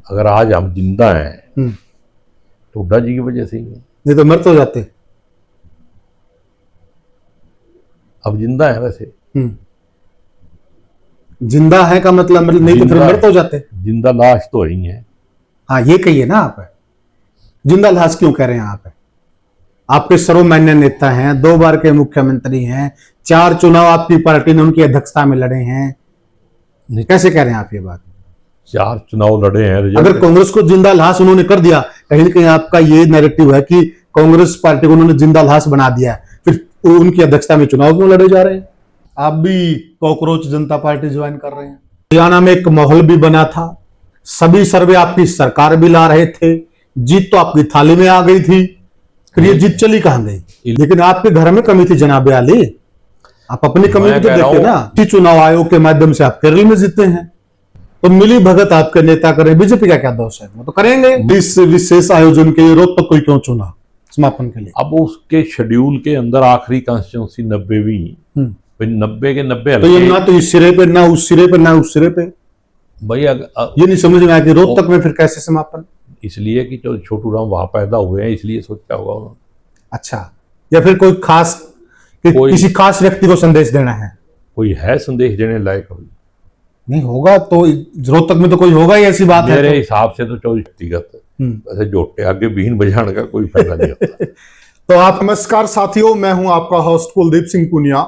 अगर आज हम जिंदा हैं तो हुड्डा जी की वजह से ही है। नहीं तो मर तो जाते। अब जिंदा है वैसे। जिंदा है का मतलब नहीं तो फिर मर तो जाते। जिंदा लाश तो ही है। हाँ ये कहिए ना आप, जिंदा लाश क्यों कह रहे हैं आप? आपके सर्वमान्य नेता हैं, 2 बार के मुख्यमंत्री हैं, 4 चुनाव आपकी पार्टी ने उनकी अध्यक्षता में लड़े हैं, कैसे कह रहे हैं आप ये बात? 4 चुनाव लड़े हैं। अगर कांग्रेस को जिंदा लाश उन्होंने कर दिया, कहीं ना कहीं आपका ये नैरेटिव है कि कांग्रेस पार्टी को उन्होंने जिंदा लाश बना दिया है, फिर उनकी अध्यक्षता में चुनाव क्यों लड़े जा रहे हैं? आप भी कॉकरोच जनता पार्टी ज्वाइन कर रहे हैं। हरियाणा में एक माहौल भी बना था, सभी सर्वे आपकी सरकार भी ला रहे थे, जीत तो आपकी थाली में आ गई थी, फिर ये जीत चली कहां गई? लेकिन आपके घर में कमी थी जनाब अली, आप अपनी कमी तो देखिए ना। चुनाव आयोग के माध्यम से आप केरल में जीते हैं, तो मिली भगत आपके नेता करें, बीजेपी का क्या दोष है? वो तो करेंगे। इस विशेष आयोजन के रोहतक कोई क्यों चुना समापन के लिए? अब उसके शेड्यूल के अंदर आखिरी कॉन्स्टिट्यूंसी 90वीं, 90 के 90 तो ये ना तो इस सिरे पे, ना उस सिरे पे, ना उस सिरे पे भैया। ये नहीं समझ में आया कि रोहतक में फिर कैसे समापन? इसलिए कि जो छोटू राम वहां पैदा हुए हैं, इसलिए सोचा होगा उन्होंने। अच्छा, या फिर कोई खास किसी खास व्यक्ति को संदेश देना है? कोई है संदेश देने लायक? अभी नहीं होगा तो रोहतक में तो कोई होगा ही, ऐसी बात है। मेरे हिसाब से तो 24 व्यक्तिगत वैसे जोटे आगे बीन बजाने का कोई फायदा नहीं होता। तो आप, नमस्कार साथियों, मैं हूं आपका होस्ट कुलदीप सिंह पुनिया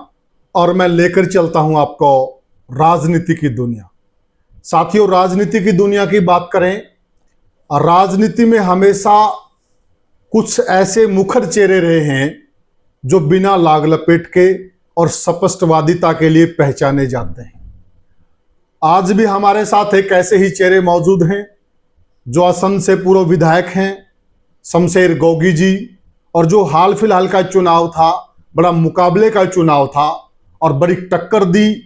और मैं लेकर चलता हूं आपको राजनीति की दुनिया। साथियों, राजनीति की दुनिया की बात करें, राजनीति में हमेशा कुछ ऐसे मुखर चेहरे रहे हैं जो बिना लाग लपेट के और स्पष्टवादिता के लिए पहचाने जाते हैं। आज भी हमारे साथ एक ऐसे ही चेहरे मौजूद हैं जो असम से पूर्व विधायक हैं, शमशेर गोगी जी, और जो हाल फिलहाल का चुनाव था, बड़ा मुकाबले का चुनाव था और बड़ी टक्कर दी।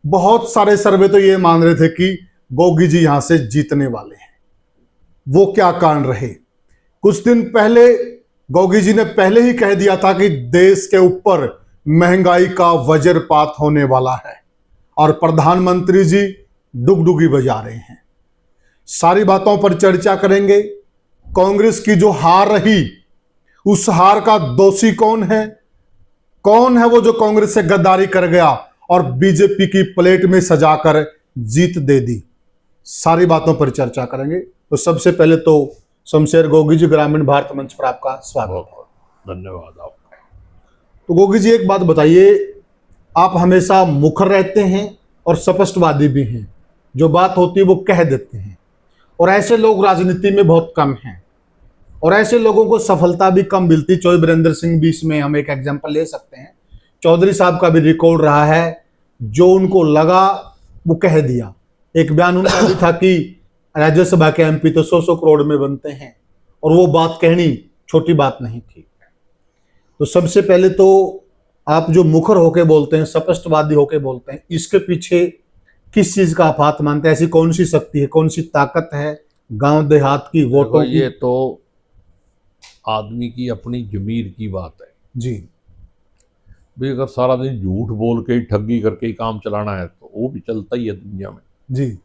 बहुत सारे सर्वे तो ये मान रहे थे कि गोगी जी यहां से जीतने वाले हैं। वो क्या कारण रहे? कुछ दिन पहले गोगी जी ने पहले ही कह दिया था कि देश के ऊपर महंगाई का वज्रपात होने वाला है और प्रधानमंत्री जी डुगडुगी बजा रहे हैं। सारी बातों पर चर्चा करेंगे। कांग्रेस की जो हार रही, उस हार का दोषी कौन है? कौन है वो जो कांग्रेस से गद्दारी कर गया और बीजेपी की प्लेट में सजाकर जीत दे दी? सारी बातों पर चर्चा करेंगे। तो सबसे पहले तो शमशेर गोगी जी, ग्रामीण भारत मंच पर आपका स्वागत है। धन्यवाद आपका। तो गोगी जी, एक बात बताइए, आप हमेशा मुखर रहते हैं और स्पष्टवादी भी हैं, जो बात होती है वो कह देते हैं, और ऐसे लोग राजनीति में बहुत कम हैं और ऐसे लोगों को सफलता भी कम मिलती। चौधरी वीरेंद्र सिंह भी इसमें हम एक एग्जांपल ले सकते हैं। चौधरी साहब का भी रिकॉर्ड रहा है, जो उनको लगा वो कह दिया। एक बयान उनका भी था कि राज्यसभा के एमपी तो 100 करोड़ में बनते हैं, और वो बात कहनी छोटी बात नहीं थी। तो सबसे पहले तो आप जो मुखर होके बोलते हैं, स्पष्टवादी होके बोलते हैं, इसके पीछे किस चीज का आप हाथ मानते हैं? ऐसी कौन सी शक्ति है, कौन सी ताकत है गांव देहात की वोटों की? ये तो आदमी की अपनी जमीर की बात है जी। भाई, अगर सारा दिन झूठ बोल के ही, ठगी करके ही काम चलाना है तो वो भी चलता ही है दुनिया में जी।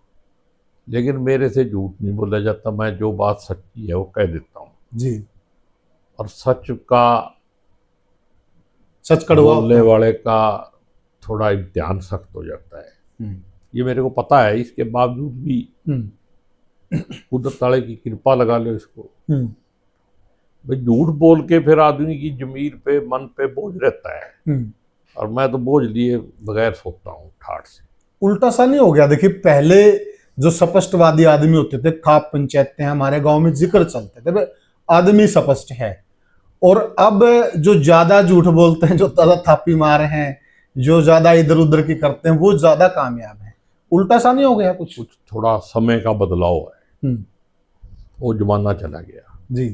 लेकिन मेरे से झूठ नहीं बोला जाता। मैं जो बात सच्ची है वो कह देता हूँ जी। और सच कड़वा बोलने वाले का थोड़ा इम्तिहान सख्त हो जाता है। ये मेरे को पता है। इसके बावजूद भी कुदरत ताले की कृपा लगा लो इसको। भाई, झूठ बोल के फिर आदमी की जमीर पे, मन पे बोझ रहता है, और मैं तो बोझ लिए बगैर सोता हूँ ठाठ से। उल्टा सा नहीं हो गया? देखिए, पहले जो स्पष्टवादी आदमी होते थे, खाप पंचायतें हमारे गांव में जिक्र चलते थे, आदमी स्पष्ट है। और अब जो ज्यादा झूठ बोलते हैं, जो ज्यादा थापी मार हैं, जो ज्यादा इधर उधर की करते हैं, वो ज्यादा कामयाब है। उल्टा सा नहीं हो गया? कुछ थोड़ा समय का बदलाव है। वो जमाना चला गया जी।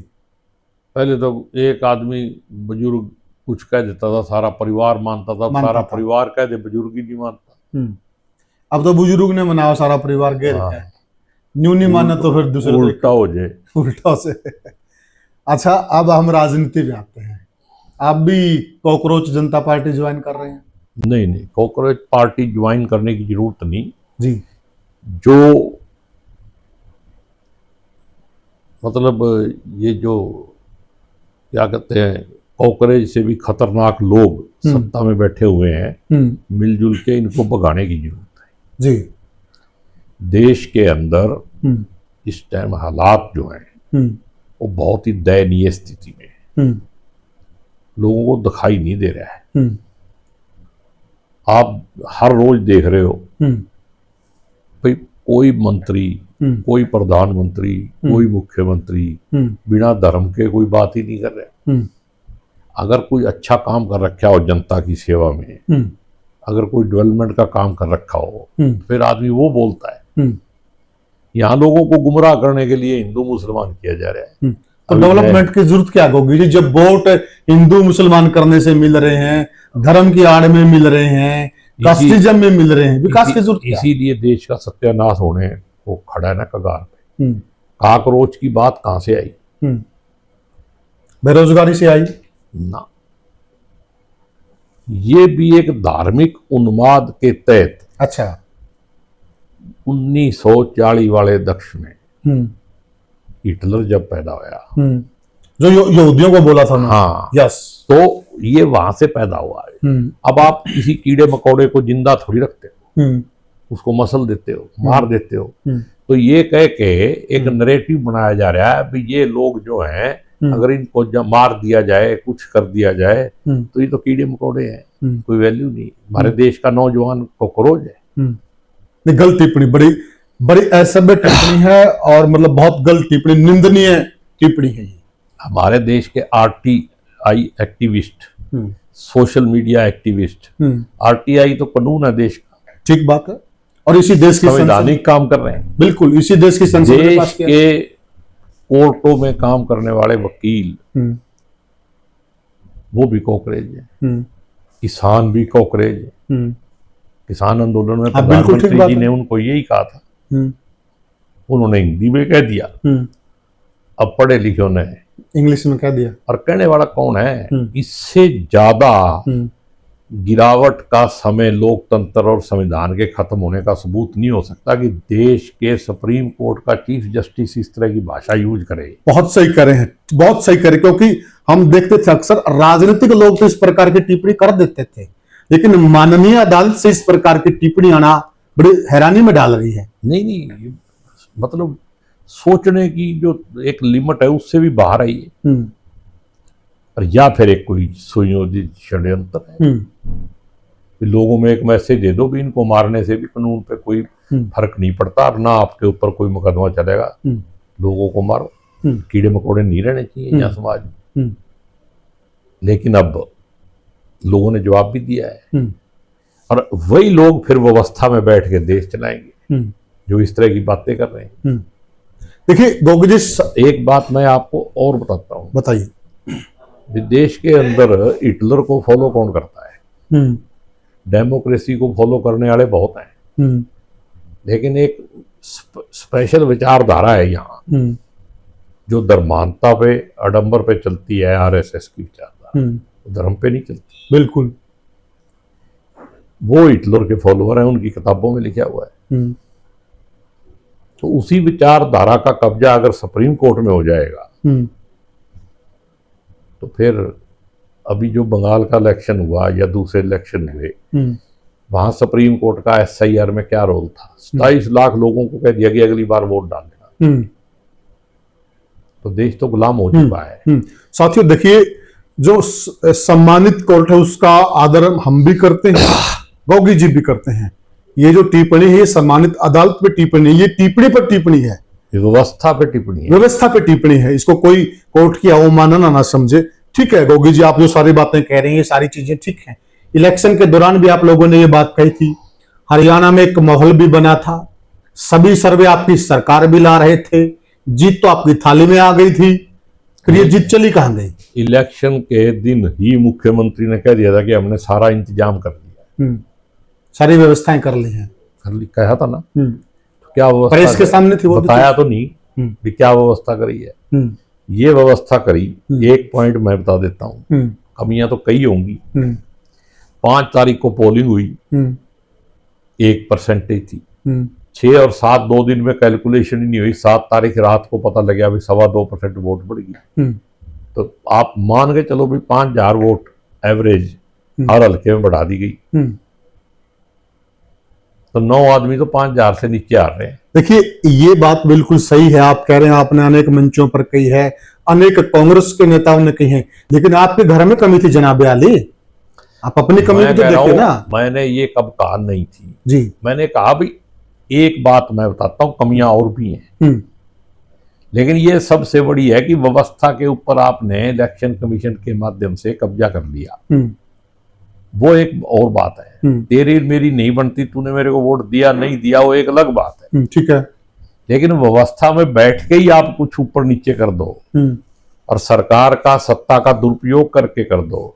पहले तो एक आदमी बुजुर्ग कुछ कह देता था, सारा परिवार मानता था। सारा परिवार कह दे, बुजुर्ग ही नहीं मानता। अब तो बुजुर्ग ने मनाओ, सारा परिवार गिर है। न्यू नहीं माना तो फिर दूसरे उल्टा हो जाए, उल्टा से। अच्छा, अब हम राजनीति में आते हैं। आप भी कॉकरोच जनता पार्टी ज्वाइन कर रहे हैं? नहीं, कॉकरोच पार्टी ज्वाइन करने की जरूरत नहीं जी। जो मतलब ये जो क्या कहते हैं, कॉकरेज से भी खतरनाक लोग सत्ता में बैठे हुए हैं, मिलजुल के इनको भगाने की जरूरत है जी। देश के अंदर इस टाइम हालात जो हैं वो बहुत ही दयनीय स्थिति में है। लोगों को दिखाई नहीं दे रहा है। आप हर रोज देख रहे हो भाई, कोई मंत्री, कोई प्रधानमंत्री, कोई मुख्यमंत्री बिना धर्म के कोई बात ही नहीं कर रहे। अगर कोई अच्छा काम कर रखा हो जनता की सेवा में, अगर कोई डेवलपमेंट का काम कर रखा हो, फिर आदमी वो बोलता है। यहाँ लोगों को गुमराह करने के लिए हिंदू मुसलमान किया जा रहा है। तो डेवलपमेंट की जरूरत क्या होगी जी, जब वोट हिंदू मुसलमान करने से मिल रहे हैं, धर्म की आड़ में मिल रहे हैं, कास्टिज्म में मिल रहे हैं, विकास की जरूरत क्या? इसीलिए देश का सत्यानाश होने को खड़ा है ना कगार पे। काकरोच की बात कहां से आई? बेरोजगारी से आई ना। ये भी एक धार्मिक उन्माद के तहत, अच्छा, 1940 वाले दक्ष में हिटलर जब पैदा होया, जो यहूदियों को बोला था ना, हाँ, यस, तो ये वहां से पैदा हुआ है। अब आप किसी कीड़े मकोड़े को जिंदा थोड़ी रखते हो, उसको मसल देते हो, मार देते हो। तो ये कह के एक नरेटिव बनाया जा रहा है भी ये लोग जो हैं, अगर इनको जब मार दिया जाए, कुछ कर दिया जाए, तो ये तो कीड़े मकोड़े हैं, कोई वैल्यू नहीं। हमारे देश का नौजवान कॉकरोच है। गलत टिप्पणी, बड़ी बड़ी असभ्य टिप्पणी है, और मतलब बहुत गलत टिप्पणी, निंदनीय टिप्पणी है ये। हमारे देश के RTI activist, social media activist, RTI तो कानून है देश का, ठीक बात है, और इसी देश की संवैधानिक काम कर रहे हैं। बिल्कुल, इसी देश की संसद के पास के कोर्टों में काम करने वाले वकील वो भी कॉकरेज है, किसान भी कॉकरेज है। किसान आंदोलन में प्रधानमंत्री जी ने उनको यही कहा था, उन्होंने हिंदी में कह दिया, अब पढ़े लिखे ने इंग्लिश में कह दिया। और कहने वाला कौन है? इससे ज्यादा गिरावट का समय लोकतंत्र और संविधान के खत्म होने का सबूत नहीं हो सकता कि देश के सुप्रीम कोर्ट का चीफ जस्टिस इस तरह की भाषा यूज करे। बहुत सही करे हैं, बहुत सही करे, क्योंकि हम देखते थे अक्सर राजनीतिक लोग तो इस प्रकार की टिप्पणी कर देते थे, लेकिन माननीय अदालत से इस प्रकार की टिप्पणी आना बड़ी हैरानी में डाल रही है। नहीं, मतलब सोचने की जो एक लिमिट है उससे भी बाहर आई है, और या फिर एक कोई सुयोजित षड्यंत्र है। लोगों में एक मैसेज दे दो कि इनको मारने से भी कानून पे कोई फर्क नहीं पड़ता, और ना आपके ऊपर कोई मुकदमा चलेगा, लोगों को मारो, कीड़े मकोड़े नहीं रहने चाहिए यहाँ समाज में। लेकिन अब लोगों ने जवाब भी दिया है, और वही लोग फिर व्यवस्था में बैठ के देश चलाएंगे जो इस तरह की बातें कर रहे हैं। देखिए गोगी जी, एक बात मैं आपको और बताता हूँ, बताइए। देश के अंदर हिटलर को फॉलो कौन करता है? डेमोक्रेसी को फॉलो करने वाले बहुत हैं, लेकिन एक स्पेशल विचारधारा है यहाँ जो धर्मांता पे, आडंबर पे चलती है। आरएसएस की विचारधारा धर्म पे नहीं चलती। बिल्कुल, वो हिटलर के फॉलोअर हैं, उनकी किताबों में लिखा हुआ है। तो उसी विचारधारा का कब्जा अगर सुप्रीम कोर्ट में हो जाएगा, तो फिर अभी जो बंगाल का इलेक्शन हुआ या दूसरे इलेक्शन हुए, वहां सुप्रीम कोर्ट का एसआईआर में क्या रोल था? 27 लाख लोगों को कह दिया कि अगली बार वोट डाल देना। तो देश तो गुलाम हो चुका है। साथियों देखिए, जो सम्मानित कोर्ट है उसका आदर हम भी करते हैं, गोगी जी भी करते हैं। ये जो टिप्पणी है, ये सम्मानित अदालत पे टिप्पणी, ये टिप्पणी पर टिप्पणी है, व्यवस्था पे टिप्पणी है, व्यवस्था पे टिप्पणी है। इसको कोई कोर्ट की अवमानना ना समझे। ठीक है गोगी जी, आप जो सारी बातें कह रहे हैं, ये सारी चीजें ठीक हैं। इलेक्शन के दौरान भी आप लोगों ने ये बात कही थी, हरियाणा में एक माहौल भी बना था, सभी सर्वे आपकी सरकार भी ला रहे थे, जीत तो आपकी थाली में आ गई थी, फिर ये जीत चली कहां गई? इलेक्शन के दिन ही मुख्यमंत्री ने कह दिया था कि हमने सारा इंतजाम कर लिया, सारी व्यवस्थाएं कर ली हैं, कहा था ना। तो क्या व्यवस्था प्रेस के सामने थी, वो बताया तो नहीं कि क्या व्यवस्था करी है। ये व्यवस्था करी, एक पॉइंट मैं बता देता हूँ, कमियां तो कई होंगी। 5 तारीख को पोलिंग हुई, 1% थी, 6 और 7 2 दिन में कैलकुलेशन ही नहीं हुई, 7 तारीख रात को पता लगा भी 2.25% वोट बढ़ गई। तो आप मान के चलो भी 5,000 वोट एवरेज हर हल्के में बढ़ा दी गई। तो 9 आदमी तो 5,000 से नीचे आ रहे हैं। देखिए ये बात बिल्कुल सही है, आप कह रहे हैं, आपने अनेक मंचों पर कही है, अनेक कांग्रेस के नेताओं ने कही है, लेकिन आपके घर में कमी थी जनाब अली, आप अपनी कमी तो देखिए ना। मैंने ये कब कहा नहीं थी जी, मैंने कहा भी एक बात मैं बताता हूँ, कमियां और भी हैं, लेकिन ये सबसे बड़ी है कि व्यवस्था के ऊपर आपने इलेक्शन कमीशन के माध्यम से कब्जा कर लिया। वो एक और बात है। तेरी मेरी नहीं बनती, तूने मेरे को वोट दिया नहीं दिया वो एक अलग बात है, ठीक है, लेकिन व्यवस्था में बैठ के ही आप कुछ ऊपर नीचे कर दो और सरकार का सत्ता का दुरुपयोग करके कर दो,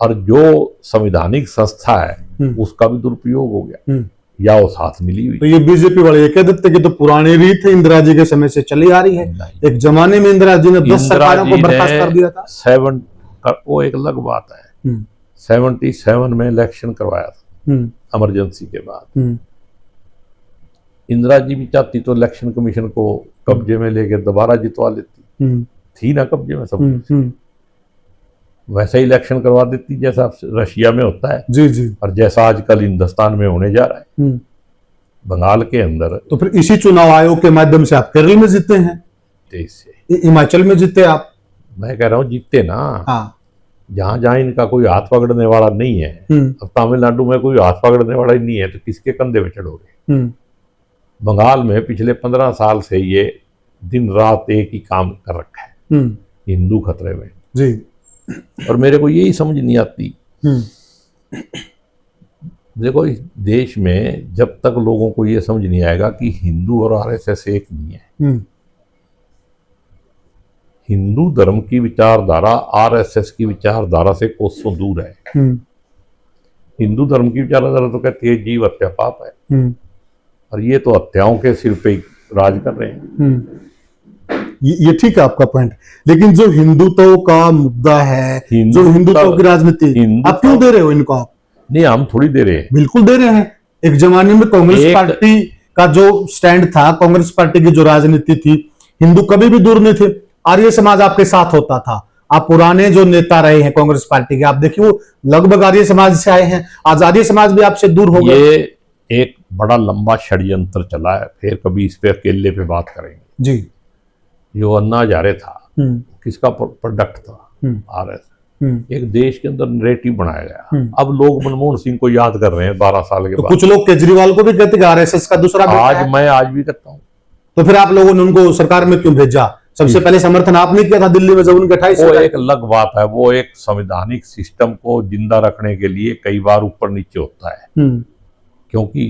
और जो संवैधानिक संस्था है उसका भी दुरुपयोग हो गया, या वो साथ मिली हुई। तो ये बीजेपी वाले ये कह देते कि तो पुरानी रीत है, इंदिरा जी के समय से चली आ रही है। एक जमाने में इंदिरा जी ने 10 सरकारों को बर्खास्त कर दिया था। 7 वो एक अलग बात है। 77 में इलेक्शन करवाया था इमरजेंसी के बाद। इंदिरा जी भी चाहती तो इलेक्शन कमीशन को कब्जे में लेकर दोबारा जितवा लेती, थी ना कब्जे में सब, वैसा ही इलेक्शन करवा देती जैसा रशिया में होता है। जी जी। और जैसा आजकल हिंदुस्तान में होने जा रहा है बंगाल के अंदर। तो फिर इसी चुनाव आयोग के माध्यम से आप केरल में जीते हैं, हिमाचल में जीते आप। मैं कह रहा हूँ जीते ना। हाँ। जहां जहां इनका कोई हाथ पकड़ने वाला नहीं है, अब तमिलनाडु में कोई हाथ पकड़ने वाला ही नहीं है तो किसके कंधे पे चढ़ोगे। बंगाल में पिछले 15 साल से ये दिन रात एक ही काम कर रखा है, हिंदू खतरे में जी। और मेरे को यही समझ नहीं आती। देखो इस देश में जब तक लोगों को ये समझ नहीं आएगा कि हिंदू और आरएसएस एक नहीं है, हिंदू धर्म की विचारधारा आरएसएस की विचारधारा से कोसों दूर है। हिंदू धर्म की विचारधारा तो कहती है जीव हत्या पाप है, और ये तो हत्याओं के सिर पे राज कर रहे हैं। ये ठीक है आपका पॉइंट, लेकिन जो हिंदुत्व का मुद्दा है, जो हिंदुत्व की राजनीति, आप क्यों दे रहे हो इनको? आप नहीं, हम थोड़ी दे रहे हैं, बिल्कुल दे रहे हैं। एक जमाने में कांग्रेस पार्टी का जो स्टैंड था, कांग्रेस पार्टी की जो राजनीति थी, हिंदू कभी भी दूर नहीं थे, आर्य समाज आपके साथ होता था। आप पुराने जो नेता रहे हैं कांग्रेस पार्टी के, आप देखिए वो लगभग आर्य समाज से आए हैं, आज आर्य समाज भी आपसे दूर हो गए। ये एक बड़ा लंबा षड्यंत्र चला है, फिर कभी इस पे अकेले पे बात करेंगे जी। जो अन्ना हजारे था किसका प्रोडक्ट था? आरएसएस। एक देश के अंदर नैरेटिव बनाया गया। अब लोग मनमोहन सिंह को याद कर रहे हैं 12 साल के बाद। कुछ लोग केजरीवाल को भी कहते हैं आरएसएस का दूसरा आज है। मैं आज भी कहता हूँ। तो फिर आप लोगों ने उनको सरकार में क्यों भेजा? सबसे पहले समर्थन आपने किया था दिल्ली में जब उनके 28। वो एक अलग बात है, वो एक संवैधानिक सिस्टम को जिंदा रखने के लिए कई बार ऊपर नीचे होता है, क्योंकि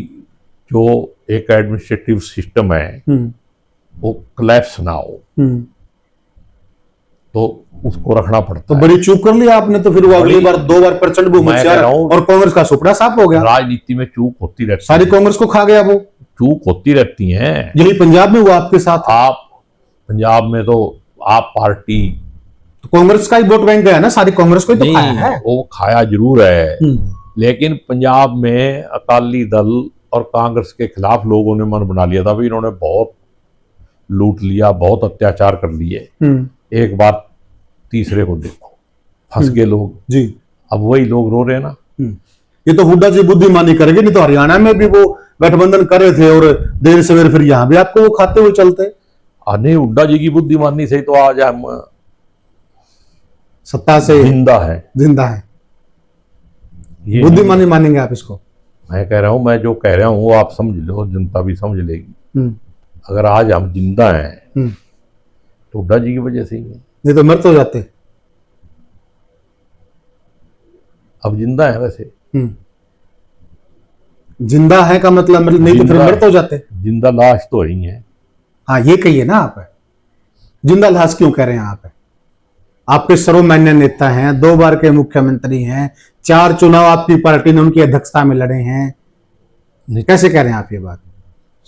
जो एक एडमिनिस्ट्रेटिव सिस्टम है वो क्लैप्स ना हो तो उसको रखना पड़ता तो बड़ी चूक कर लिया आपने, तो फिर वो अगली बार 2 बार प्रचंड बहुमत और कांग्रेस का सुपड़ा साफ हो गया। राजनीति में चूक होती रहती, सारी कांग्रेस को खा गया, वो चूक होती रहती है। यही पंजाब में हुआ आपके साथ। आप पंजाब में तो आप पार्टी तो कांग्रेस का ही वोट बैंक गया ना, सारी कांग्रेस को ही तो खाया है। वो खाया जरूर है, लेकिन पंजाब में अकाली दल और कांग्रेस के खिलाफ लोगों ने मन बना लिया था भी इन्होंने बहुत लूट लिया, बहुत अत्याचार कर लिए, एक बार तीसरे को देखो, फंस गए लोग जी। अब वही लोग रो रहे हैं ना। ये तो हुड्डा जी बुद्धिमानी करेंगे, नहीं तो हरियाणा में भी वो गठबंधन कर रहे थे और देर सवेर फिर यहाँ भी आपको वो खाते हुए चलते। नहीं, हुड्डा जी की बुद्धिमानी से तो आज हम सत्ता से जिंदा है, बुद्धिमानी मानेंगे आप इसको? मैं कह रहा हूं, मैं जो कह रहा हूं वो आप समझ लो, जनता भी समझ लेगी। अगर आज हम जिंदा हैं तो हुड्डा जी की वजह से ही है, नहीं तो मर तो जाते। अब जिंदा है, वैसे जिंदा है का मतलब नहीं तो फिर मर तो जाते। जिंदा लाश तो ही है। हाँ ये कहिए ना आप, जिंदा लाश क्यों कह रहे हैं आप? आपके सर्वमान्य नेता हैं, 2 बार के मुख्यमंत्री हैं, 4 चुनाव आपकी पार्टी ने उनकी अध्यक्षता में लड़े हैं, कैसे कह रहे हैं आप ये बात?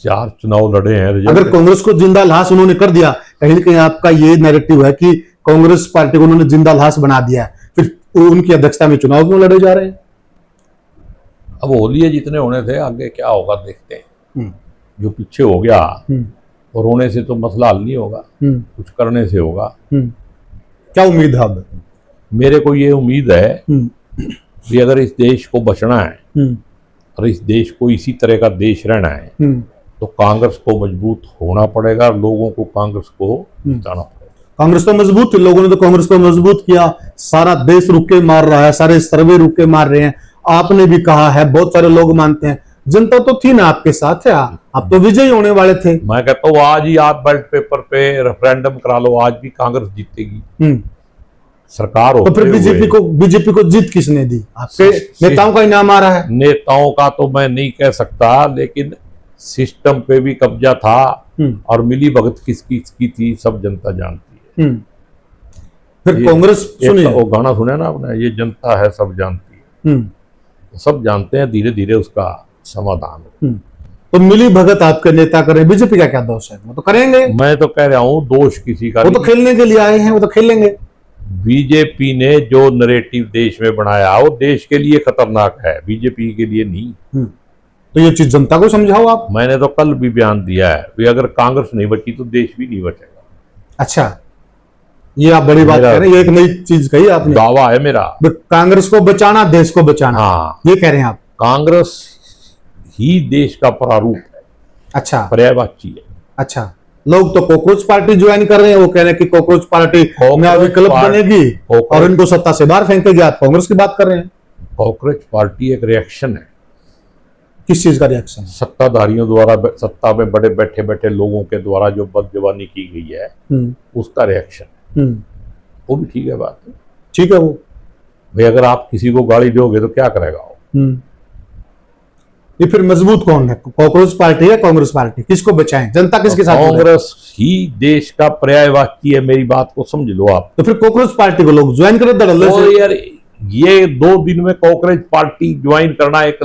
4 चुनाव लड़े हैं। अगर कांग्रेस को जिंदा लाश उन्होंने कर दिया, कहीं ना कहीं आपका ये नैरेटिव है कि कांग्रेस पार्टी को उन्होंने जिंदा लाश बना दिया, फिर उनकी अध्यक्षता में चुनाव क्यों लड़े जा रहे हैं? अब होली है, जितने होने थे, आगे क्या होगा देखते हैं। जो पीछे हो गया, और रोने से तो मसला हल नहीं होगा, कुछ करने से होगा। क्या उम्मीद है अब? मेरे को ये उम्मीद है कि अगर इस देश को बचना है और इस देश को इसी तरह का देश रहना है, तो कांग्रेस को मजबूत होना पड़ेगा, लोगों को कांग्रेस को जिताना पड़ेगा। कांग्रेस तो मजबूत थी, लोगों ने तो कांग्रेस को मजबूत किया, सारा देश रुक के मार रहा है, सारे सर्वे रुक के मार रहे हैं। आपने भी कहा है, बहुत सारे लोग मानते हैं, जनता तो थी ना आपके साथ है, आप तो विजयी होने वाले थे। मैं कहता हूँ आज ही आप बैलेट पेपर पे रेफरेंडम करा लो, आज भी कांग्रेस जीतेगी। सरकार हो तो फिर बीजेपी को जीत किसने दी? आपके नेताओं का इनाम आ रहा है। नेताओं का तो मैं नहीं कह सकता, लेकिन सिस्टम पे भी कब्जा था, और मिली भगत किसकी थी सब जनता जानती है। फिर कांग्रेस सुनिए, वो गाना सुना ना आपने, ये जनता है सब जानती है, सब जानते हैं, धीरे धीरे उसका समाधान। तो मिली भगत आपके नेता करें, बीजेपी का क्या दोष है? वो तो करेंगे। मैं तो कह रहा हूँ दोष किसी का, वो तो खेलने के लिए आए हैं, वो तो खेलेंगे। बीजेपी ने जो नैरेटिव देश में बनाया वो देश के लिए खतरनाक है, बीजेपी के लिए नहीं। तो ये चीज जनता को समझाओ आप। मैंने तो कल भी बयान दिया है कि अगर कांग्रेस नहीं बची तो देश भी नहीं बचेगा। अच्छा, ये आप बड़ी बात कह रहे हैं, ये एक नई चीज कही आपने। दावा है मेरा, कांग्रेस को बचाना, देश को बचाना। हाँ, ये कह रहे हैं आप। कांग्रेस ही देश का प्रारूप है। अच्छा, पर्यायवाची है। अच्छा, लोग तो कॉकरोच पार्टी ज्वाइन कर रहे हैं, वो कह रहे हैं कि कॉकरोच पार्टी में विकल्प बनेगी और इनको सत्ता से बाहर फेंकेगी। आप कांग्रेस की बात कर रहे हैं। कॉकरोच पार्टी एक रिएक्शन है। किस चीज का रिएक्शन? सत्ताधारियों द्वारा, सत्ता में बड़े बैठे बैठे लोगों के द्वारा जो बदजबानी की गई है, उसका रिएक्शन। वो भी ठीक है, बात ठीक है। वो भाई अगर आप किसी को गाली दोगे तो क्या करेगा वो? ये फिर मजबूत कौन है, कॉकरोच पार्टी या कांग्रेस पार्टी? किसको बचाएं? जनता किसके साथ? कांग्रेस ही देश का पर्यायवाची है, मेरी बात को समझ लो आप। तो फिर कॉकरोच पार्टी को लोग ज्वाइन करें दड़ल्ले से। यार ये 2 दिन में कॉकरोच पार्टी ज्वाइन करना, एक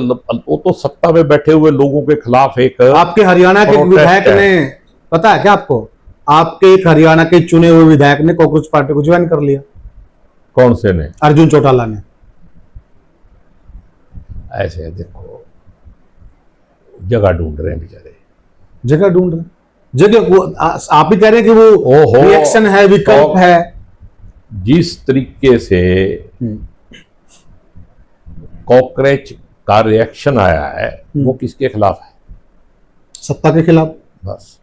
वो तो सत्ता में बैठे हुए लोगों के खिलाफ एक। आपके हरियाणा के विधायक ने, पता है क्या आपको, आपके एक हरियाणा के चुने हुए विधायक ने कॉकरोच पार्टी को ज्वाइन कर लिया। कौन से ने? अर्जुन चौटाला ने। ऐसे देखो, जगह ढूंढ रहे हैं बेचारे, जगह ढूंढ रहे, जगह आप ही कह रहे हैं कि वो रिएक्शन है, विकल्प है। जिस तरीके से कॉकरोच का रिएक्शन आया है वो किसके खिलाफ है? सत्ता के खिलाफ। बस,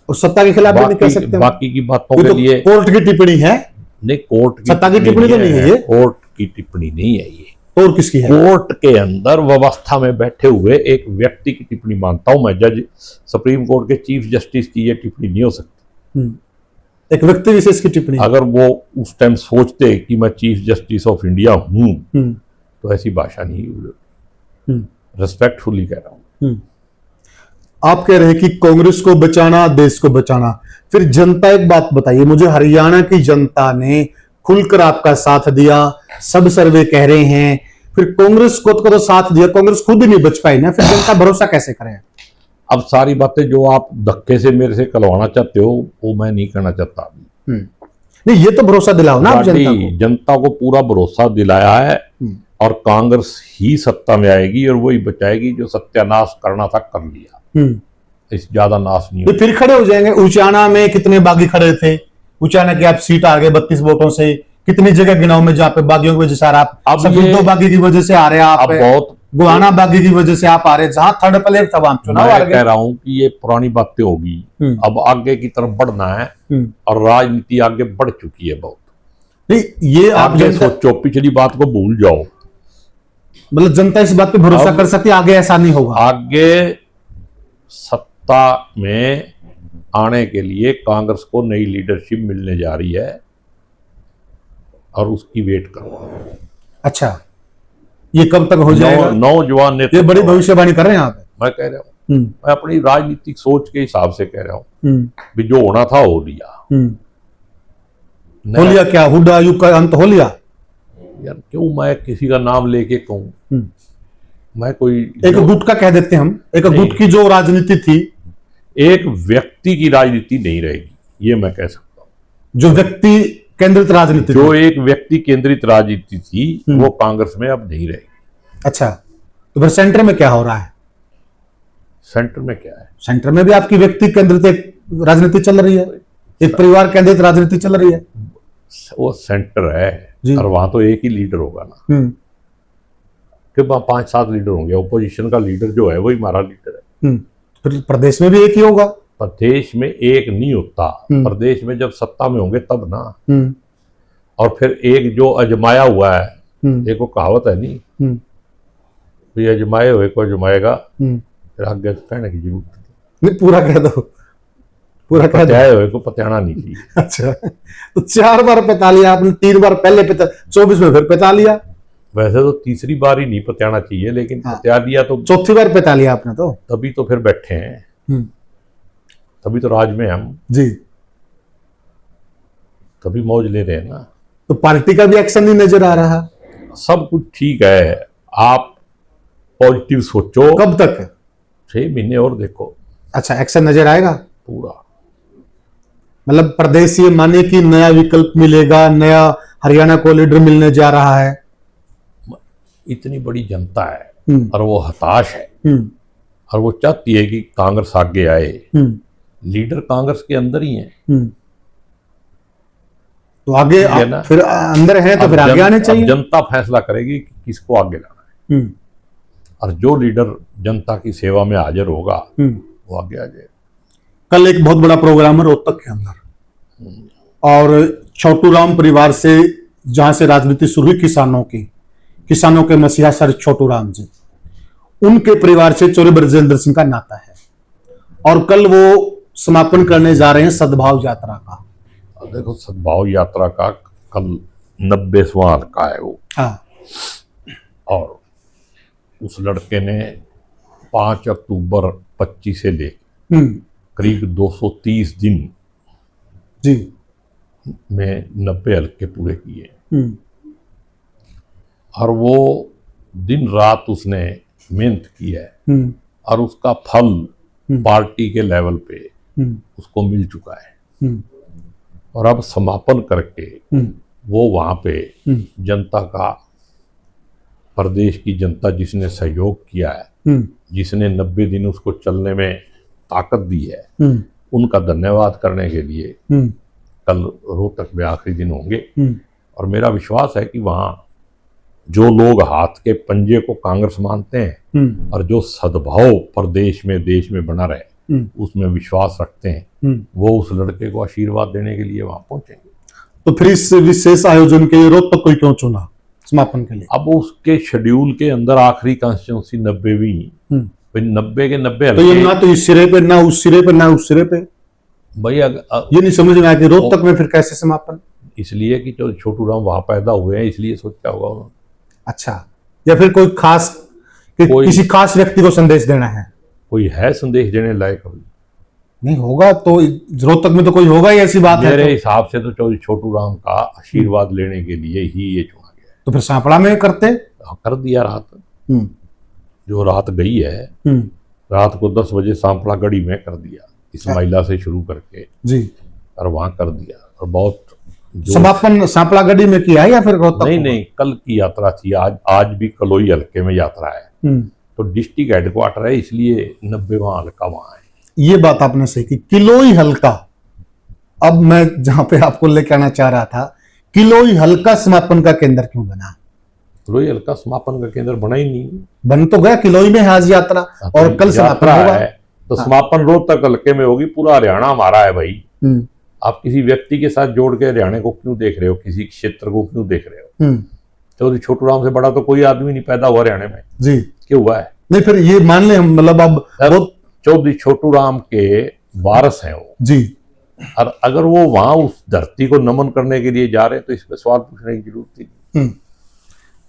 और सत्ता के खिलाफ भी नहीं कह सकते। बाकी की बातों के लिए कोर्ट की टिप्पणी है। नहीं, कोर्ट की सत्ता की टिप्पणी तो नहीं है ये। कोर्ट की टिप्पणी नहीं है ये। और किसकी है? कोर्ट के अंदर व्यवस्था में बैठे हुए एक व्यक्ति की टिप्पणी मानता हूं मैं। जज, सुप्रीम कोर्ट के चीफ जस्टिस की ये टिप्पणी नहीं हो सकती। एक व्यक्ति विशेष की टिप्पणी। अगर वो उस टाइम सोचते कि मैं चीफ जस्टिस ऑफ इंडिया हूं, तो ऐसी भाषा नहीं। रिस्पेक्टफुली कह रहा हूं। आप कह रहे हैं कि कांग्रेस को बचाना, देश को बचाना। फिर जनता, एक बात बताइए मुझे, हरियाणा की जनता ने खुलकर आपका साथ दिया, सब सर्वे कह रहे हैं, फिर कांग्रेस को तो साथ दिया, कांग्रेस खुद ही नहीं बच पाई ना, फिर जनता भरोसा कैसे करे? अब सारी बातें जो आप धक्के से मेरे से करवाना चाहते हो वो मैं नहीं करना चाहता। नहीं, ये तो भरोसा दिलाओ ना आप जनता को। जनता को पूरा भरोसा दिलाया है, और कांग्रेस ही सत्ता में आएगी और वही बचाएगी। जो सत्यानाश करना था कर लिया, इस ज्यादा नाश नहीं तो फिर खड़े हो जाएंगे। उचाना में कितने बागी खड़े थे? उचाना की आप सीट आ गए 32 वोटों से। कितनी जगह गिनाओ में जहाँ पे बागियों की वजह से आप सफेदो बागी की वजह से आ रहे हैं, आप बहुत गुहाना बागी की वजह से आप आ रहे हैं, जहां थर्ड प्लेयर था वहां चुनाव आ गए। कह रहा हूं कि ये पुरानी बातें होगी, अब आगे की तरफ बढ़ना है, और राजनीति आगे बढ़ चुकी है बहुत। नहीं, ये आप सोचो, पिछली बात को भूल जाओ। मतलब जनता इस बात पे भरोसा कर सकती है आगे ऐसा नहीं होगा। आगे सत्ता में आने के लिए कांग्रेस को नई लीडरशिप मिलने जा रही है, और उसकी वेट करो। अच्छा, ये कब तक हो जाएगा? नौजवान नेता, ये बड़ी भविष्यवाणी कर रहे हैं आप। मैं कह रहा हूँ, मैं अपनी राजनीतिक सोच के हिसाब से कह रहा हूँ भी जो होना था हो लिया। हो लिया क्या? हुड्डा युग का अंत हो लिया? यार क्यों मैं किसी का नाम लेके कहूँ? मैं कोई एक गुट का कह देते हम, एक गुट की जो राजनीति थी, एक व्यक्ति की राजनीति नहीं रहेगी, ये मैं कह सकता हूँ। जो व्यक्ति केंद्रित राजनीति, जो एक व्यक्ति केंद्रित राजनीति थी, वो कांग्रेस में अब नहीं रहेगी। अच्छा, तो फिर सेंटर में क्या हो रहा है? सेंटर में क्या है? सेंटर में भी आपकी व्यक्ति केंद्रित एक राजनीति चल रही है, एक परिवार केंद्रित राजनीति चल रही है। वो सेंटर है जी। और वहां तो एक ही लीडर होगा ना, कि वहां 5-7 लीडर होंगे। ओपोजिशन का लीडर जो है वही हमारा लीडर है। फिर प्रदेश में भी एक ही होगा। प्रदेश में एक नहीं होता, प्रदेश में जब सत्ता में होंगे तब ना। और फिर एक जो अजमाया हुआ है, एक वो कहावत है नहीं, तो ये अजमाए हुए को अजमाएगा, फिर आगे कहने की जरूरत नहीं, पूरा कह दो, पूरा कह दो। पत्याए हुए को पत्याना नहीं चाहिए। अच्छा, तो 4 बार पता लिया आपने, 3 बार पहले 24 में फिर पता लिया। वैसे तो तीसरी बार ही नहीं पत्याना चाहिए, लेकिन पत्या दिया तो चौथी बार पता लिया आपने तो। तभी तो फिर बैठे हैं, तभी तो राज में हम जी, तभी मौज ले रहे हैं ना। तो पार्टी का भी एक्शन नहीं नजर आ रहा। सब कुछ ठीक है, आप पॉजिटिव सोचो। कब तक? 6 महीने और देखो। अच्छा, एक्शन नजर आएगा पूरा। मतलब प्रदेश ये माने कि नया विकल्प मिलेगा, नया हरियाणा को लीडर मिलने जा रहा है। इतनी बड़ी जनता है और वो हताश है और वो चाहती है कि कांग्रेस आगे आए। लीडर कांग्रेस के अंदर ही हैं। तो आगे फिर अंदर है तो फिर आगे आने चाहिए। जनता फैसला करेगी कि किसको आगे लाना है, और जो लीडर जनता की सेवा में हाजिर होगा वो आगे आ जाएगा। कल एक बहुत बड़ा प्रोग्राम है रोहतक के अंदर, और छोटू राम परिवार से जहां से राजनीति शुरू हुई किसानों के मसीहा सर छोटू राम जी, उनके परिवार से चौधरी ब्रजेंद्र सिंह का नाता है। और कल वो समापन करने जा रहे हैं सद्भाव यात्रा का। देखो, सद्भाव यात्रा का कल 90वां हल्का है वो। और उस लड़के ने 5 अक्टूबर 25 से ले करीब 230 दिन जी में 90 हल्के पूरे किए। और वो दिन रात उसने मेहनत की है और उसका फल पार्टी के लेवल पे उसको मिल चुका है। और अब समापन करके वो वहां पे जनता का, प्रदेश की जनता जिसने सहयोग किया है, जिसने 90 दिन उसको चलने में ताकत दी है, उनका धन्यवाद करने के लिए कल रोहतक में आखिरी दिन होंगे। और मेरा विश्वास है कि वहाँ जो लोग हाथ के पंजे को कांग्रेस मानते हैं और जो सद्भाव प्रदेश में देश में बना रहे उसमें विश्वास रखते हैं, वो उस लड़के को आशीर्वाद देने के लिए वहां पहुंचेंगे। तो फिर इस विशेष आयोजन के लिए रोहतक को क्यों चुना समापन के लिए? अब उसके शेड्यूल के अंदर आखिरी कॉन्स्टिट्यूंसी 90वीं, 90 के 90 तो ये ना तो इस सिरे पे, ना उस सिरे पे, ना उस सिरे पे। भाई ये नहीं समझ में आया कि रोहतक में फिर कैसे समापन? इसलिए कि जो छोटू राम वहां पैदा हुए हैं, इसलिए सोचा होगा उन्होंने। अच्छा, या फिर कोई खास किसी खास व्यक्ति को संदेश देना है? कोई है संदेश देने लायक? अभी नहीं होगा तो रोहतक में तो कोई होगा ही, ऐसी बात है। मेरे हिसाब से तो चौधरी छोटू राम का आशीर्वाद लेने के लिए ही ये चुना गया। तो फिर सांपड़ा में करते? कर दिया रात, जो रात गई है, रात को 10 बजे सांपड़ा गढ़ी में कर दिया, इस्माइला से शुरू करके जी, और वहां कर दिया। और बहुत समापन सांपड़ा गढ़ी में किया है या फिर रोहतक? नहीं, कल की यात्रा थी। आज भी कलोई हल्के में यात्रा है, तो डिस्ट्रिक्ट हेडक्वार्टर है, इसलिए 90वां हल्का वहां है। ये बात आपने सही की, किलोई हल्का। अब मैं जहां पे आपको लेके आना चाह रहा था, किलोई हल्का समापन का केंद्र क्यों बना? किलोई हल्का समापन का केंद्र बना ही नहीं। बन तो गया, किलोई में आज यात्रा और कल समापन होगा। तो समापन रोहतक हल्के में होगी। पूरा हरियाणा हमारा है भाई। आप किसी व्यक्ति के साथ जोड़ के हरियाणा को क्यों देख रहे हो, किसी क्षेत्र को क्यों देख रहे हो? चौधरी छोटू राम से बड़ा तो कोई आदमी नहीं पैदा हुआ हरियाणा में जी, क्यों हुआ है? नहीं, फिर ये मान ले हम, मतलब अब चौधरी छोटू राम के वारस हैं वो जी, और अगर वो वहां उस धरती को नमन करने के लिए जा रहे हैं तो इस पर सवाल पूछने की जरूरत थी।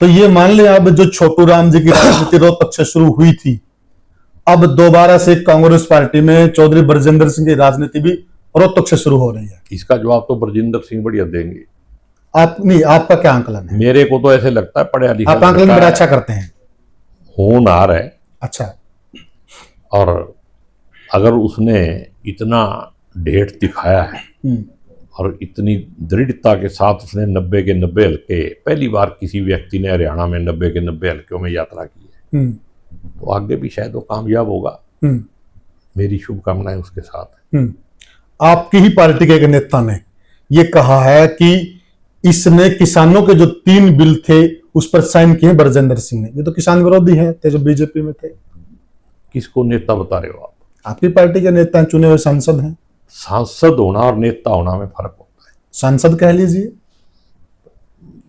तो ये मान ले अब जो छोटू राम जी की राजनीति रोहतक से शुरू हुई थी, अब दोबारा से कांग्रेस पार्टी में चौधरी ब्रजेंद्र सिंह की राजनीति भी रोहतक से शुरू हो रही है। इसका जवाब तो ब्रजेंद्र सिंह बढ़िया देंगे। आप नहीं, आपका क्या आंकलन है? मेरे को तो ऐसे लगता है, पढ़ा लिखा, आप आंकलन बड़ा अच्छा करते हैं, होनहार है। अच्छा, और अगर उसने इतना ढेठ दिखाया है और इतनी दृढ़ता के साथ उसने 90 के 90 हल्के, पहली बार किसी व्यक्ति ने हरियाणा में 90 के 90 हल्कों में यात्रा की है, तो आगे भी शायद वो कामयाब होगा। मेरी शुभकामनाएं उसके साथ है। आपकी ही पार्टी के एक नेता ने ये कहा है कि इसने किसानों के जो 3 बिल थे उस पर साइन किए ब्रजेंद्र सिंह ने। ये तो किसान विरोधी है, जो बीजेपी में थे। किसको नेता बता रहे हो आप? आपकी पार्टी के नेता चुने हुए सांसद हैं। सांसद होना और नेता होना में फर्क होता है। सांसद कह लीजिए,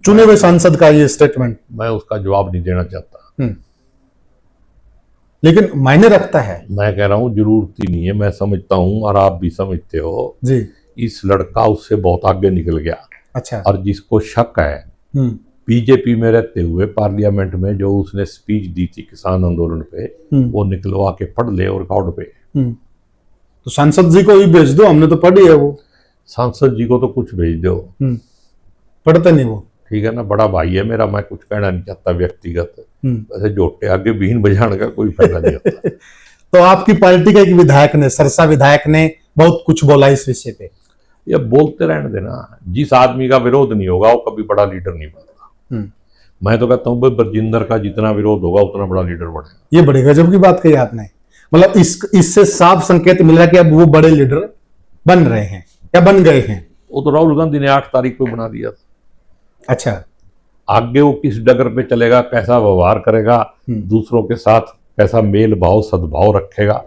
चुने हुए सांसद का ये स्टेटमेंट। मैं उसका जवाब नहीं देना चाहता, लेकिन मायने रखता है। मैं कह रहा हूं जरूरत ही नहीं है। मैं समझता हूं और आप भी समझते हो जी, इस लड़का उससे बहुत आगे निकल गया। अच्छा। और जिसको शक है बीजेपी में रहते हुए पार्लियामेंट में जो उसने स्पीच दी थी किसान आंदोलन पे, वो निकलवा के पढ़ ले और रिकॉर्ड पे। तो सांसद जी को ही भेज दो, हमने तो पढ़ी है वो। सांसद जी को तो कुछ भेज दो, पढ़ते नहीं वो। ठीक है ना, बड़ा भाई है मेरा, मैं कुछ कहना नहीं चाहता व्यक्तिगत। वैसे जोटे आगे बीन बजाने का कोई फायदा नहीं होता। तो आपकी पार्टी के एक विधायक ने, सरसा विधायक ने बहुत कुछ बोला इस विषय पे। ये बोलते रहने देना। जिस आदमी का विरोध नहीं होगा वो कभी बड़ा लीडर नहीं बनता। मैं तो कहता हूँ बरजिंदर का जितना विरोध होगा उतना बड़ा लीडर बनेगा। ये बड़े गजब की बात कही आपने। मतलब इससे साफ संकेत मिल रहा है कि अब वो बड़े लीडर बन रहे हैं या बन गए हैं। वो तो राहुल गांधी ने 8 तारीख को बना दिया था। अच्छा, आगे वो किस डगर पे चलेगा, कैसा व्यवहार करेगा, दूसरों के साथ कैसा मेल भाव सद्भाव रखेगा,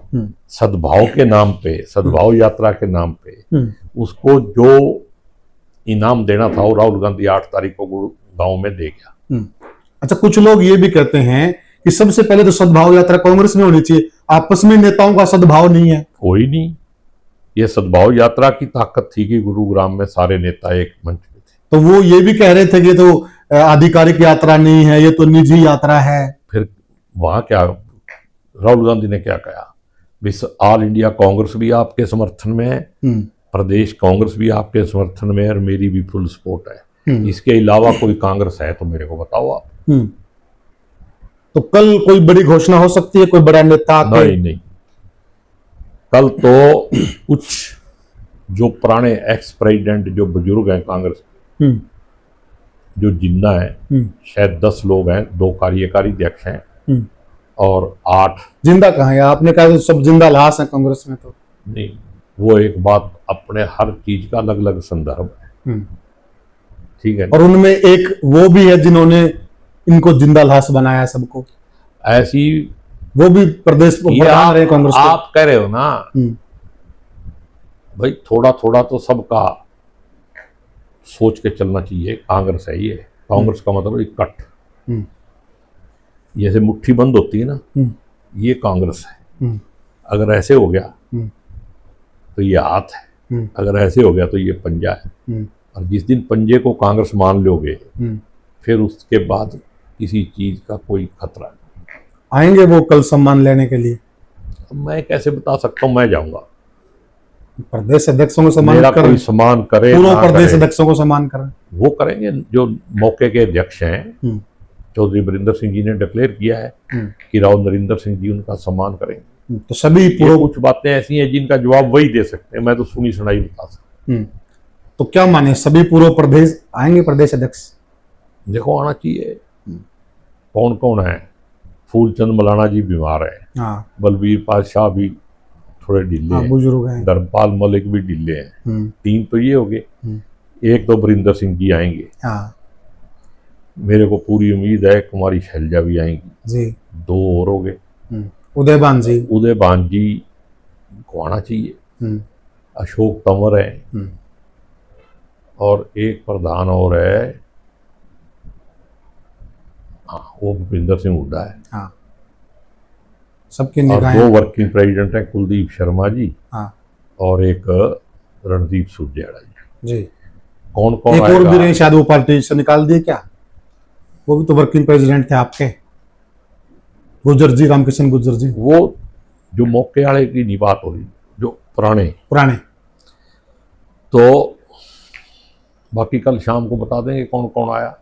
सद्भाव के नाम पे, सद्भाव यात्रा के नाम पे उसको जो इनाम देना था वो राहुल गांधी 8 तारीख को गांव में दे गया। अच्छा, कुछ लोग ये भी कहते हैं कि सबसे पहले तो सद्भाव यात्रा कांग्रेस में होनी चाहिए, आपस में नेताओं का सद्भाव नहीं है। कोई नहीं, ये सद्भाव यात्रा की ताकत थी कि गुरुग्राम में सारे नेता एक मंच पे थे। तो वो ये भी कह रहे थे कि ये तो आधिकारिक यात्रा नहीं है, ये तो निजी यात्रा है। फिर वहां क्या राहुल गांधी ने क्या कहा? ऑल इंडिया कांग्रेस भी आपके समर्थन में है, प्रदेश कांग्रेस भी आपके समर्थन में है और मेरी भी फुल सपोर्ट है। इसके अलावा कोई कांग्रेस है तो मेरे को बताओ आप। तो कल कोई बड़ी घोषणा हो सकती है, कोई बड़ा नेता? नहीं, कल तो कुछ जो पुराने एक्स प्रेसिडेंट जो बुजुर्ग हैं कांग्रेस जो जिंदा हैं, शायद 10 लोग हैं, 2 कार्यकारी अध्यक्ष हैं और 8 जिंदा कहाँ है? आपने कहा तो सब जिंदा लाश है कांग्रेस में। तो नहीं, वो एक बात, अपने हर चीज का अलग अलग संदर्भ है, ठीक है। और उनमें एक वो भी है जिन्होंने इनको जिंदा लाश बनाया सबको, ऐसी वो भी प्रदेश प्रधान रहे कांग्रेस। आप कह रहे हो ना भाई, थोड़ा थोड़ा तो सबका सोच के चलना चाहिए। कांग्रेस है ये, कांग्रेस का मतलब इकट्ठ, जैसे मुट्ठी बंद होती है ना, ये कांग्रेस है। अगर ऐसे हो गया तो ये हाथ है, अगर ऐसे हो गया तो ये पंजा है। और जिस दिन पंजे को कांग्रेस मान लोगे फिर उसके बाद किसी चीज का कोई खतरा नहीं। आएंगे वो कल सम्मान लेने के लिए? मैं कैसे बता सकता हूँ, मैं जाऊंगा। प्रदेश अध्यक्षों को सम्मान मेरा कोई सम्मान करे, पूर्व प्रदेश अध्यक्षों को सम्मान करें, वो करेंगे। जो मौके के अध्यक्ष हैं, चौधरी बरिंदर सिंह जी ने डिक्लेयर किया है कि राव नरिंदर सिंह जी उनका सम्मान करेंगे। तो सभी कुछ बातें ऐसी हैं जिनका जवाब वही दे सकते हैं, मैं तो सुनी सुनाई बता सकता। तो क्या माने, सभी पूर्व प्रदेश आएंगे प्रदेश अध्यक्ष? देखो, आना चाहिए। कौन कौन है? फूलचंद मलाना जी बीमार है, बलबीर पातशाह भी थोड़े ढीले हैं, बुजुर्ग हैं, धर्मपाल मलिक भी ढीले हैं। 3 तो ये हो गए। एक तो बरिंदर सिंह जी आएंगे, मेरे को पूरी उम्मीद है कुमारी शैलजा भी आएंगी जी। 2 और हो गए। उदयभान जी को आना चाहिए। अशोक तंवर है और एक प्रधान और है, वो भूपिंदर सिंह हुड्डा है। सबके और 2 वर्किंग प्रेसिडेंट हैं, कुलदीप शर्मा जी और एक रणदीप सुरजेवाला जी। कौन कौन एक और भी नहीं, शायद वो पार्टी से निकाल दिए क्या? वो भी तो वर्किंग प्रेसिडेंट थे आपके, गुर्जर जी, रामकिशन गुर्जर जी। वो जो मौके वाले की नहीं बात हो रही, जो पुराने। तो बाकी कल शाम को बता देंगे कौन कौन आया।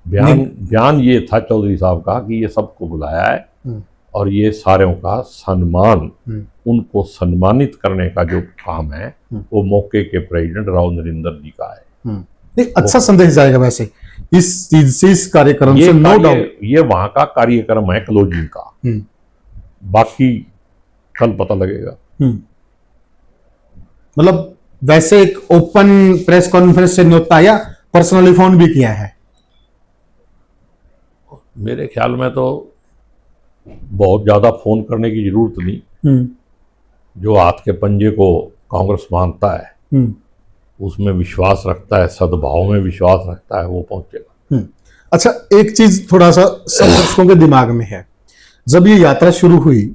बयान ये था चौधरी साहब का कि ये सबको बुलाया है और ये सारों का सम्मान, उनको सम्मानित करने का जो काम है वो मौके के प्रेसिडेंट राव नरिंदर जी का है। एक अच्छा संदेश जाएगा वैसे इस चीज से, इस कार्यक्रम से, नो डाउट। ये वहां का कार्यक्रम है क्लोजिंग का। बाकी कल पता लगेगा। मतलब वैसे एक ओपन प्रेस कॉन्फ्रेंस से न्योता या पर्सनली फोन भी किया है? मेरे ख्याल में तो बहुत ज़्यादा फोन करने की जरूरत नहीं। जो हाथ के पंजे को कांग्रेस मानता है, उसमें विश्वास रखता है, सद्भाव में विश्वास रखता है, वो पहुंचेगा। अच्छा, एक चीज थोड़ा सा सब दर्शकों के दिमाग में है, जब ये यात्रा शुरू हुई,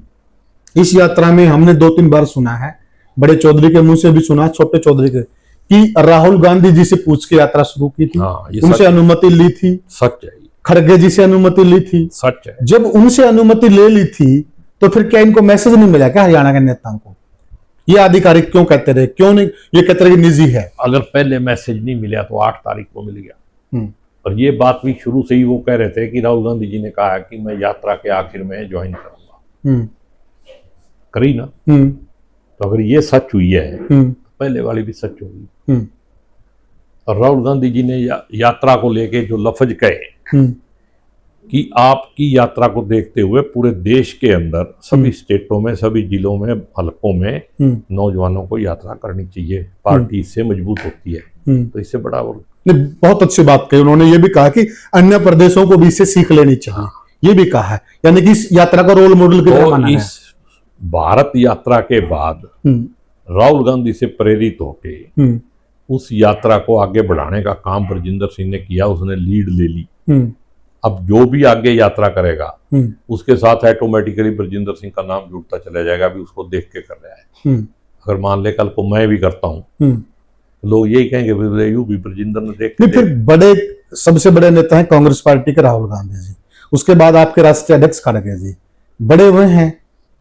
इस यात्रा में हमने 2-3 बार सुना है, बड़े चौधरी के मुंह से भी सुना, छोटे चौधरी के, कि राहुल गांधी जी से पूछ के यात्रा शुरू की थी। हाँ, उनसे अनुमति ली थी। सच है। खड़गे जी से अनुमति ली थी। सच है। जब उनसे अनुमति ले ली थी तो फिर क्या इनको मैसेज नहीं मिला क्या हरियाणा के नेताओं को? ये आधिकारिक क्यों कहते रहे, क्यों नहीं ये कहते रहे कि निजी है? अगर पहले मैसेज नहीं मिला तो 8 तारीख को मिल गया। और ये बात भी शुरू से ही वो कह रहे थे कि राहुल गांधी जी ने कहा कि मैं यात्रा के आखिर में ज्वाइन करूंगा। करी ना। तो अगर ये सच हुई है तो पहले वाली भी सच होगी। और राहुल गांधी जी ने यात्रा को लेके जो लफ्ज कहे कि आपकी यात्रा को देखते हुए पूरे देश के अंदर सभी स्टेटों में, सभी जिलों में, हलकों में नौजवानों को यात्रा करनी चाहिए, पार्टी इससे मजबूत होती है। तो इससे बड़ा और बहुत अच्छी बात कही उन्होंने। ये भी कहा कि अन्य प्रदेशों को भी इससे सीख लेनी चाहिए। ये भी कहा है, यानी कि इस यात्रा को रोल मॉडल की तरह माना है। इस भारत यात्रा के बाद राहुल गांधी से प्रेरित होके उस यात्रा को आगे बढ़ाने का काम ब्रजेंद्र सिंह ने किया। उसने लीड ले ली। अब जो भी आगे यात्रा करेगा उसके साथ ऑटोमेटिकली ब्रजेंद्र सिंह का नाम जुड़ता चला जाएगा। अभी उसको देख के कर रहा है। अगर मान ले कल को मैं भी करता हूँ, लोग यही कहेंगे यू भी ब्रजेंद्र ने देख। फिर बड़े सबसे बड़े नेता हैं कांग्रेस पार्टी के राहुल गांधी जी, उसके बाद आपके राष्ट्रीय अध्यक्ष खड़गे जी, बड़े हुए हैं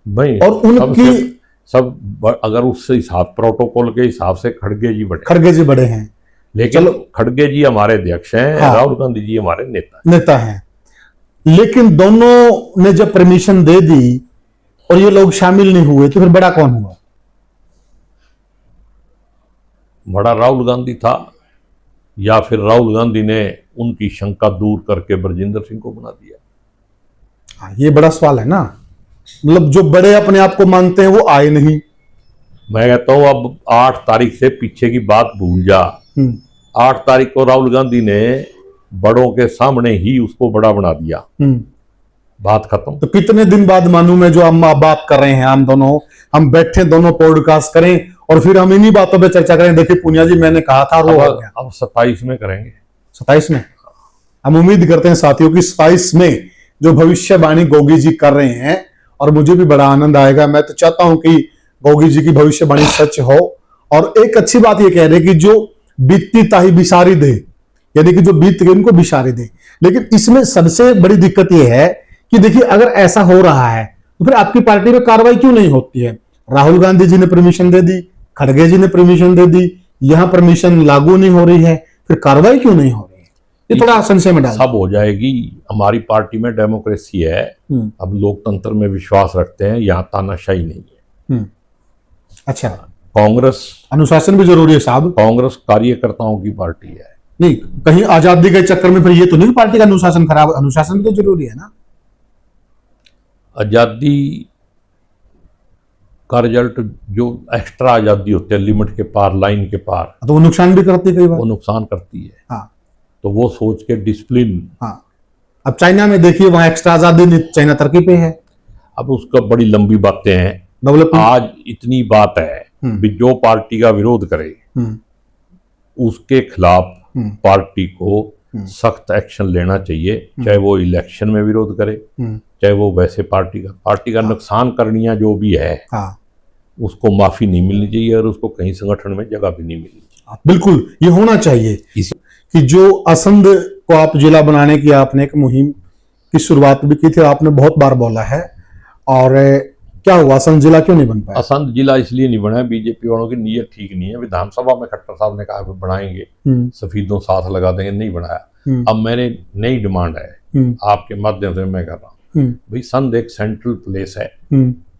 भाई। और उनकी सब अगर उस हिसाब प्रोटोकॉल के हिसाब से खड़गे जी बड़े हैं, लेकिन खड़गे जी हमारे अध्यक्ष हैं। हाँ, राहुल गांधी जी हमारे नेता हैं। लेकिन दोनों ने जब परमिशन दे दी और ये लोग शामिल नहीं हुए तो फिर बड़ा कौन हुआ? बड़ा राहुल गांधी था या फिर राहुल गांधी ने उनकी शंका दूर करके ब्रजेंद्र सिंह को बना दिया? ये बड़ा सवाल है ना। मतलब जो बड़े अपने आप को मानते हैं वो आए नहीं। मैं कहता हूं अब 8 तारीख से पीछे की बात भूल जा। 8 तारीख को राहुल गांधी ने बड़ों के सामने ही उसको बड़ा बना दिया। बात खत्म। तो कितने दिन बाद मानूं मैं जो हम बात कर रहे हैं, हम बैठे दोनों पॉडकास्ट करें और फिर हम इन्हीं बातों पे चर्चा करें। देखिए पुनिया जी, मैंने कहा था अब 27 में करेंगे। 27 में हम उम्मीद करते हैं साथियों की 27 में जो भविष्यवाणी गोगी जी कर रहे हैं, और मुझे भी बड़ा आनंद आएगा। मैं तो चाहता हूं कि गोगी जी की भविष्यवाणी सच हो। और एक अच्छी बात ये कह रहे कि जो बीतती ताही बिसारी दे, यानी कि जो बीत गई उनको बिसारी दे। लेकिन इसमें सबसे बड़ी दिक्कत यह है कि देखिए अगर ऐसा हो रहा है तो फिर आपकी पार्टी में कार्रवाई क्यों नहीं होती है? राहुल गांधी जी ने परमिशन दे दी, खड़गे जी ने परमिशन दे दी, यहां परमिशन लागू नहीं हो रही है, फिर कार्रवाई क्यों नहीं हो रही है? ये थोड़ा संशय में डाल। सब हो जाएगी। हमारी पार्टी में डेमोक्रेसी है, अब लोकतंत्र में विश्वास रखते हैं, यहाँ तानाशाही नहीं है। अच्छा, कांग्रेस अनुशासन भी जरूरी है साहब। कांग्रेस कार्यकर्ताओं की पार्टी है। नहीं, कहीं आजादी के चक्कर में फिर ये तो नहीं पार्टी का अनुशासन खराब? अनुशासन भी तो जरूरी है ना। आजादी का रिजल्ट जो एक्स्ट्रा आजादी होती है, लिमिट के पार, लाइन के पार, तो वो नुकसान भी करती है कई बार। वो नुकसान करती है। हाँ, तो वो सोच के डिसिप्लिन। हाँ, अब चाइना में देखिए, वहां एक्स्ट्रा आजादी नहीं, चाइना तरक्की पे है। अब उसका बड़ी लंबी बातें हैं। आज इतनी बात है कि जो पार्टी का विरोध करे उसके खिलाफ पार्टी को सख्त एक्शन लेना चाहिए, चाहे वो इलेक्शन में विरोध करे, चाहे वो वैसे पार्टी का नुकसान करनिया जो भी है, उसको माफी नहीं मिलनी चाहिए और उसको कहीं संगठन में जगह भी नहीं मिलनी चाहिए। बिल्कुल, ये होना चाहिए कि जो असंध को आप जिला बनाने की आपने एक मुहिम की शुरुआत भी की थी, आपने बहुत बार बोला है। और क्या हुआ, असंध जिला क्यों नहीं बन पाया? असंध जिला इसलिए नहीं बना है, बीजेपी वालों की नीयत ठीक नहीं है। विधानसभा में खट्टर साहब ने कहा बनाएंगे, सफेदों साथ लगा देंगे, नहीं बनाया। अब मैंने नई डिमांड है आपके माध्यम से मैं कर रहा हूँ, भाई संध एक सेंट्रल प्लेस है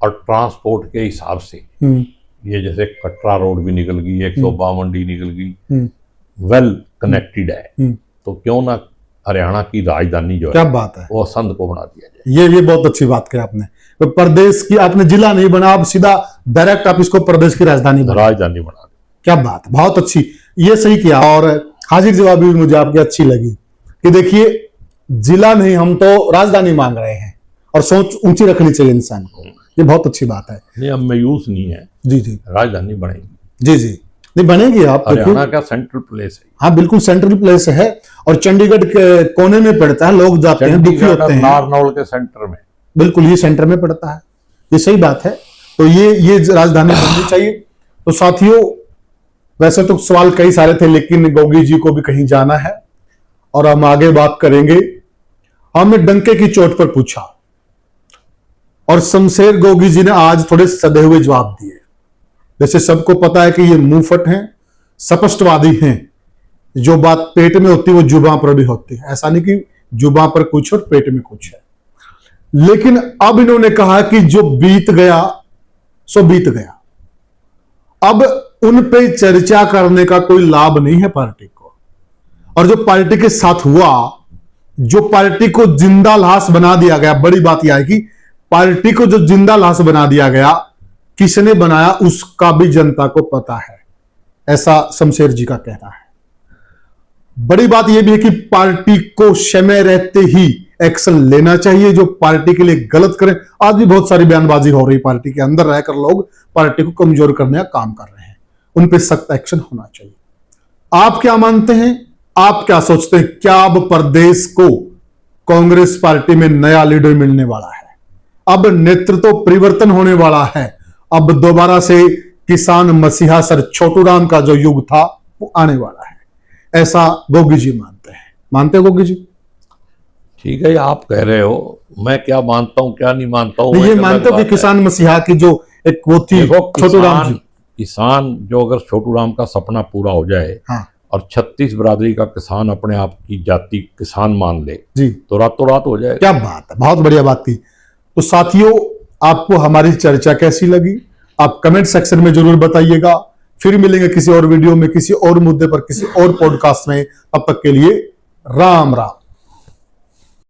और ट्रांसपोर्ट के हिसाब से ये जैसे कटरा रोड भी निकल गई, 152 डी निकल गई, वेल कनेक्टेड है। तो क्यों ना हरियाणा की राजधानी जो क्या है बात है, वो असंध को बना दिया जाए। ये बहुत अच्छी बात कही आपने। तो प्रदेश की आपने जिला नहीं बना, आप सीधा डायरेक्ट आप इसको प्रदेश की राजधानी बना। राजधानी बना दी। क्या बात है, बहुत अच्छी, ये सही किया। और हाजिर जवाबी भी मुझे आपकी अच्छी लगी कि देखिए जिला नहीं, हम तो राजधानी मांग रहे हैं और सोच ऊंची रखनी चाहिए इंसान को, ये बहुत अच्छी बात है। नहीं, अब मायूस नहीं है, जी जी राजधानी बनेगी। जी जी, नहीं बनेगी। आप हरियाणा का सेंट्रल प्लेस है। हाँ बिल्कुल सेंट्रल प्लेस है और चंडीगढ़ के कोने में पड़ता है, लोग जाते हैं दुखी चंडीगढ़ होते हैं। नारनौल के सेंटर में, बिल्कुल ये सेंटर में पड़ता है, ये सही बात है। तो ये राजधानी बननी चाहिए। तो साथियों वैसे तो सवाल कई सारे थे, लेकिन गोगी जी को भी कहीं जाना है और हम आगे बात करेंगे। हमने डंके की चोट पर पूछा और शमशेर गोगी जी ने आज थोड़े सधे हुए जवाब दिए। जैसे सबको पता है कि ये मुंहफट हैं, स्पष्टवादी हैं, जो बात पेट में होती है वो जुबान पर भी होती है। ऐसा नहीं कि जुबान पर कुछ और पेट में कुछ है। लेकिन अब इन्होंने कहा कि जो बीत गया सो बीत गया, अब उन पे चर्चा करने का कोई लाभ नहीं है पार्टी को। और जो पार्टी के साथ हुआ, जो पार्टी को जिंदा लाश बना दिया गया, बड़ी बात यह है कि पार्टी को जो जिंदा लाश बना दिया गया, किसने बनाया उसका भी जनता को पता है, ऐसा शमशेर जी का कहना है। बड़ी बात यह भी है कि पार्टी को समय रहते ही एक्शन लेना चाहिए। जो पार्टी के लिए गलत करें, आज भी बहुत सारी बयानबाजी हो रही पार्टी के अंदर रहकर, लोग पार्टी को कमजोर करने का काम कर रहे हैं, उन पे सख्त एक्शन होना चाहिए। आप क्या मानते हैं, आप क्या सोचते हैं? क्या अब प्रदेश को कांग्रेस पार्टी में नया लीडर मिलने वाला है? अब नेतृत्व परिवर्तन होने वाला है? अब दोबारा से किसान मसीहा सर छोटू राम का जो युग था वो आने वाला है, ऐसा गोगी जी मानते हैं? मानते हो गोगी जी? ठीक है, आप कह रहे हो, मैं क्या मानता हूं क्या नहीं मानता हूं, ये मानते हो कि किसान मसीहा की जो एक वो थी छोटू राम जी, किसान जो अगर छोटू राम का सपना पूरा हो जाए, हाँ और 36 बिरादरी का किसान अपने आप की जाति किसान मान ले जी, तो रातों रात हो जाए। क्या बात है, बहुत बढ़िया बात थी। तो साथियों आपको हमारी चर्चा कैसी लगी, आप कमेंट सेक्शन में जरूर बताइएगा। फिर मिलेंगे किसी और वीडियो में, किसी और मुद्दे पर, किसी और पॉडकास्ट में। तब तक के लिए राम राम।